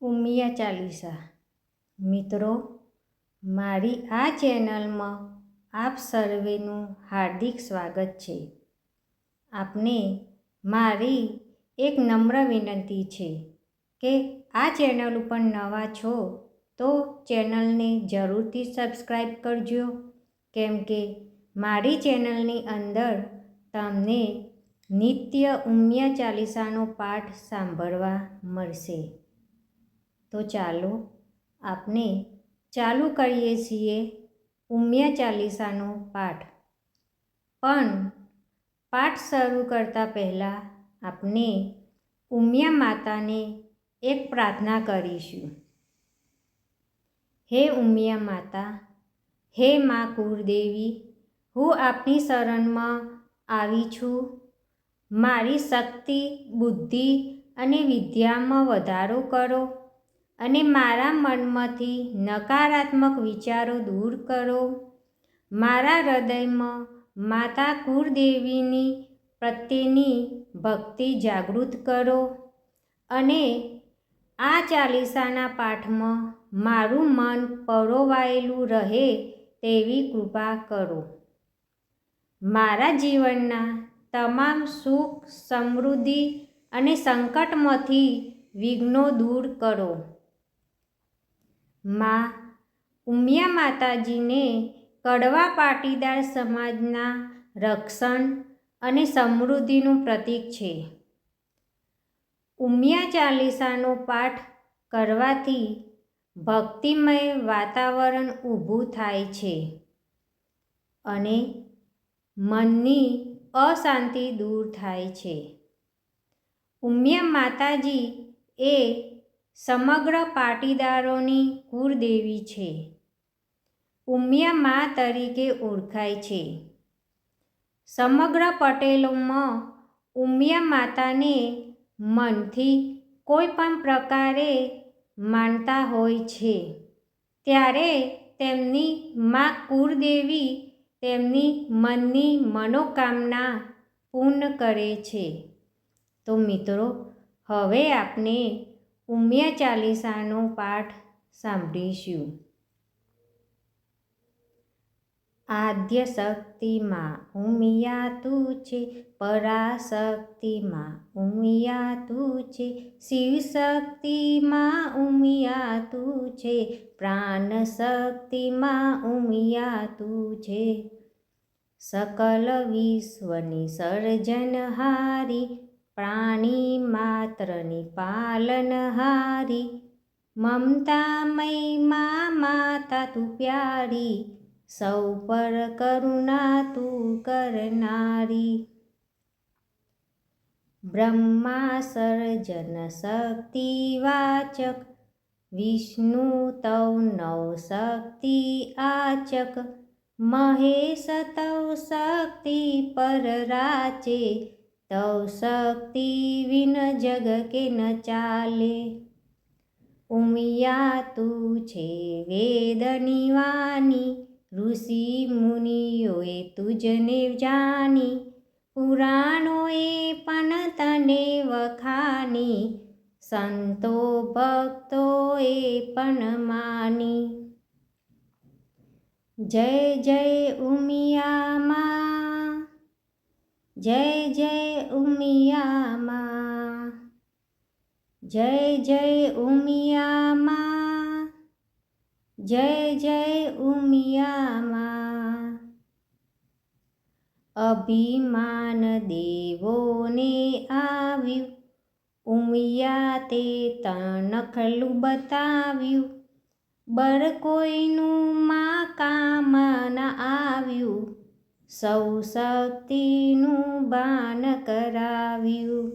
ઉમિયા ચાલીસા મિત્રો, મારી આ ચેનલમાં આપ સર્વેનું હાર્દિક સ્વાગત છે. આપને મારી એક નમ્ર વિનંતી છે કે આ ચેનલ ઉપર નવા છો તો ચેનલને જરૂરથી સબસ્ક્રાઈબ કરજો, કેમ કે મારી ચેનલની અંદર તમને નિત્ય ઉમિયા ચાલીસાનો પાઠ સાંભળવા મળશે. તો ચાલો આપણે ચાલુ કરીએ છીએ ઉમિયા ચાલીસાનો પાઠ. પણ પાઠ શરૂ કરતાં પહેલાં આપણે ઉમિયા માતાને એક પ્રાર્થના કરીશું. હે ઉમિયા માતા, હે મા કુળદેવી, હું આપની શરણમાં આવી છું. મારી શક્તિ, બુદ્ધિ અને વિદ્યામાં વધારો કરો અને મારા મનમાંથી નકારાત્મક વિચારો દૂર કરો. મારા હૃદયમાં માતા કુળદેવીની પ્રત્યેની ભક્તિ જાગૃત કરો અને આ ચાલીસાના પાઠમાં મારું મન પરોવાયેલું રહે તેવી કૃપા કરો. મારા જીવનના તમામ સુખ, સમૃદ્ધિ અને સંકટમાંથી વિઘ્નો દૂર કરો. મા ઉમિયા માતાજીને કડવા પાટીદાર સમાજના રક્ષણ અને સમૃદ્ધિનું પ્રતીક છે. ઉમિયા ચાલીસાનો પાઠ કરવાથી ભક્તિમય વાતાવરણ ઊભું થાય છે અને મનની અશાંતિ દૂર થાય છે. ઉમિયા માતાજી એ સમગ્ર પાટીદારોની કુળદેવી છે. ઉમિયા મા તરીકે ઓળખાય છે. સમગ્ર પટેલોમાં ઉમિયા માતાને મનથી કોઈ પણ પ્રકારે માનતા હોય છે, ત્યારે તેમની મા કુળદેવી તેમની મનની મનોકામના પૂર્ણ કરે છે. તો મિત્રો, હવે આપણે ઉમિયા ચાલીસાનો પાઠ સાંભળીશું. આદ્ય શક્તિમાં ઉમિયા તું છે, પરાશક્તિમાં ઉમિયા તું છે, શિવ શક્તિમાં ઉમિયા તું છે, પ્રાણ શક્તિમાં ઉમિયા તું છે. સકલ વિશ્વની સર્જનહારી, પ્રાણી માત્રની પાલનહારી, મમતામય માતા તું પ્યારી, સૌ પર કરુણા તું કરનારી. બ્રહ્મા સર્જન શક્તિ વાચક, વિષ્ણુ તવ નવ શક્તિ આચક, મહેશ તવ શક્તિ પર રાચે, તવ શક્તિ વિન જગ કે ન ચાલે. ઉમિયા તું છે વેદની વાણી, ઋષિ મુનિઓએ તુજને જાણી, પુરાણોએ પણ તને વખાણી, સંતો ભક્તોએ પણ માની. જય જય ઉમિયા મા, જય જય ઉમિયા મા, જય જય ઉમિયા મા, જય જય ઉમિયા મા. અભિમાન દેવોને આવ્યું, ઉમિયા તે તણખલું બતાવ્યું, બર કોઈનું મા કામ ન આવ્યું, સૌ શક્તિનું બાન કરાવ્યું.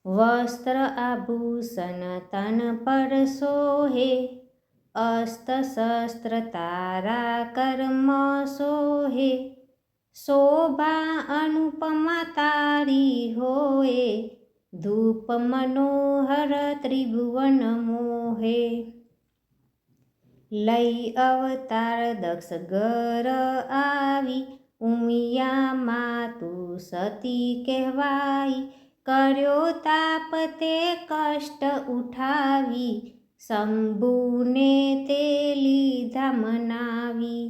વસ્ત્ર આભૂષણ તન પર શોહે, અસ્ત્ર શસ્ત્ર તારા કર્મ શોહે, શોભા અનુપમા તારી હોએ, ધૂપ મનોહર ત્રિભુવન મોહે. લઈ અવતાર દક્ષ ઘર આવી, ઉમિયા મા તું સતી કહેવાઈ, કર્યો તાપ તે કષ્ટ ઉઠાવી, શંભુને તે લીધા મનાવી.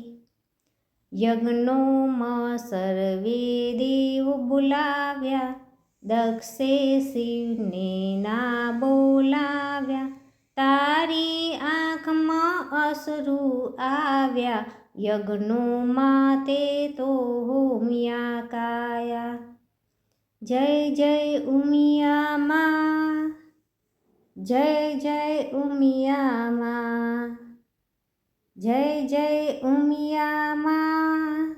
યજ્ઞોમાં સર્વે દેવ બોલાવ્યા, દક્ષે શિવને ના બોલાવ્યા. તારી આંખમાં અશ્રુ આવ્યા, યજ્ઞોમાં તે તો હોમ્યા કાયા. જય જય ઉમિયા મા, જય જય ઉમિયા મા, જય જય ઉમિયા મા,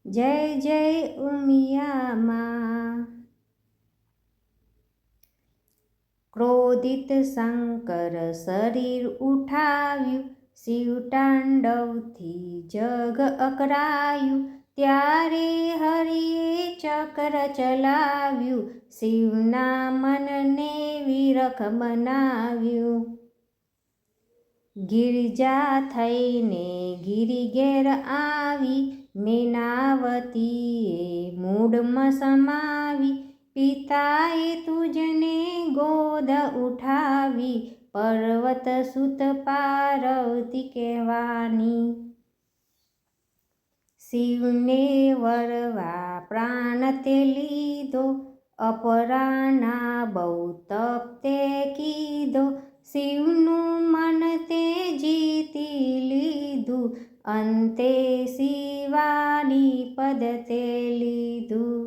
જય જય ઉમિયા મા. ક્રોધિત શંકર શરીર ઉઠાવ્યું, શિવ તાંડવથી જગ અકળાયું. ત્યારે હરિએ ચક્ર ચલાવ્યું, શિવના મનને વિરખ બનાવ્યું. ગિરજા થઈને ગિરિ ઘેર આવી, મેનાવતીએ મૂળમાં સમાવી. પિતાએ તુજને ગોદ ઉઠાવી, પર્વત સુત પાર્વતી કહેવાની. શિવને વરવા પ્રાણ તે લીધો, અપરાના બહુ તપ તે કીધો. શિવનું મન તે જીતી લીધું, અંતે શિવાની પદ તે લીધું.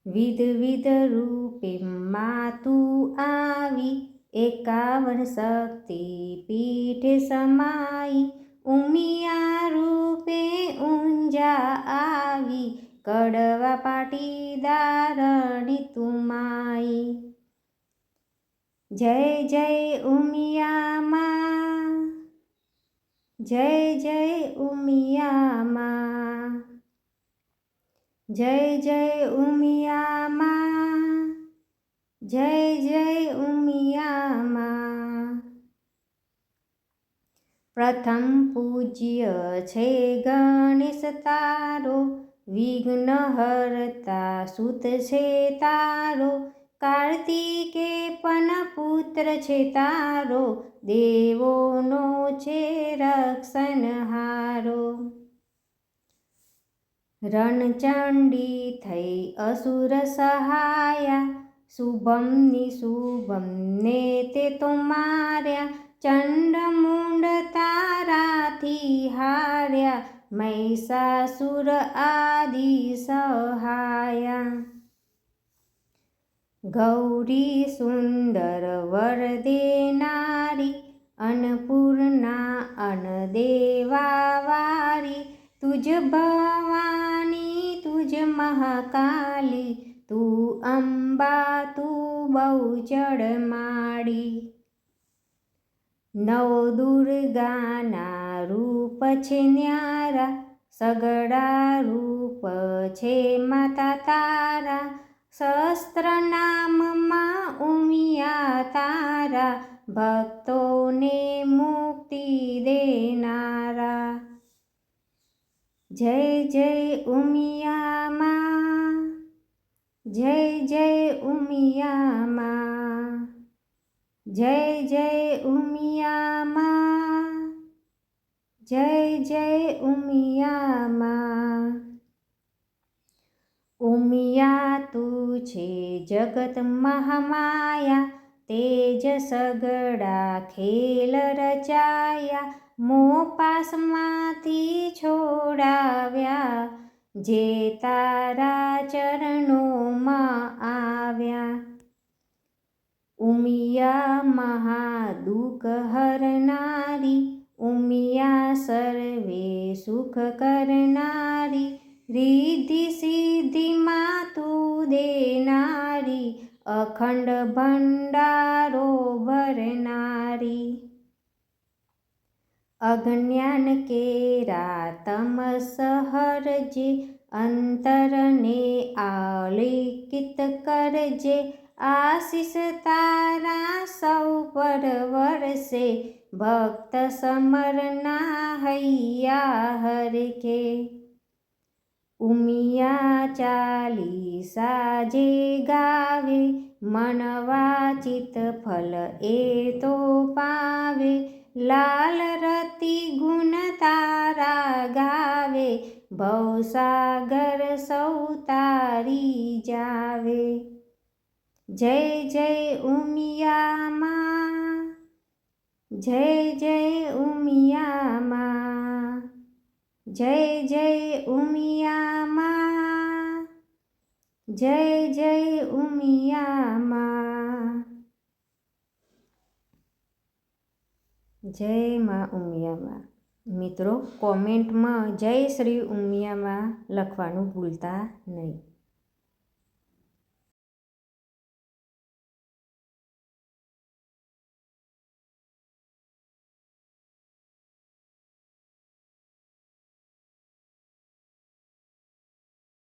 વિધ વિધ રૂપે માતું આવી, 51 શક્તિ પીઠે સમાઈ. ઉમિયા રૂપે ઊંઝા આવી, કડવા પાટીદારણી તુમાઈ. જય જય ઉમિયા મા, જય જય ઉમિયા મા, જય જય ઉમિયા મા, જય જય ઉમિયા મા. પ્રથમ પૂજ્ય છે ગણેશ તારો, વિઘ્ન હરતા સુત છે તારો. કાર્તિકે પણ પુત્ર છે તારો, દેવોનો છે રક્ષણહારો. રણચંડી થઈ અસુર સહાયા, શુભમ નિશુભમ ને તે તો માર્યા. ચંડમુંડ તારાથી હાર્યા, મહિષાસુર આદિ સહાયા. ગૌરી સુંદર વર દેનારી, અન્નપૂર્ણા અન્ન દેવા વારી. તુજ ભવાની તુજ મહાકાલી, તું અંબા તું બહુચર માડી. નવદુર્ગાના રૂપ છે ન્યારા, સગડા રૂપ છે માતા તારા. સહસ્ત્ર નામમાં ઉમિયા તારા, ભક્તોને મુક્તિ દેનારા. જય જય ઉમિયા મા, જય જય ઉમિયા મા, જય જય ઉમિયા મા, જય જય ઉમિયા મા. ઉમિયા તું છે જગત મહામાયા, તેજ સગડા ખેલ રચાયા. મોપાસમાંથી છોડાવ્યા, જે તારા ચરણોમાં આવ્યા. ઉમિયા મહાદુઃખ હરનારી, ઉમિયા સર્વે સુખ કરનારી. રિદ્ધિ સિદ્ધિમાં તું દેનારી, અખંડ ભંડારો ભરનારી. અજ્ઞાન કેરા તમસ હરજે, અંતરને આલિકિત કરજે. આશીષ તારા સૌ પર વરસે, ભક્ત સમરના હૈયા હરખે. ઉમિયા ચાલીસા જે ગાવે, મન વાચિત ફલ એ તો પાવે. લાલ રતિ ગુણ તારા ગાવે, ભવસાગર સૌ તારી જાવે. જય જય ઉમિયા મા, જય જય ઉમિયા મા, જય જય ઉમિયા મા, જય જય ઉમિયા મા. જય મા ઉમિયા મા. મિત્રો કોમેન્ટમાં જય શ્રી ઉમિયા મા લખવાનું ભૂલતા નહીં.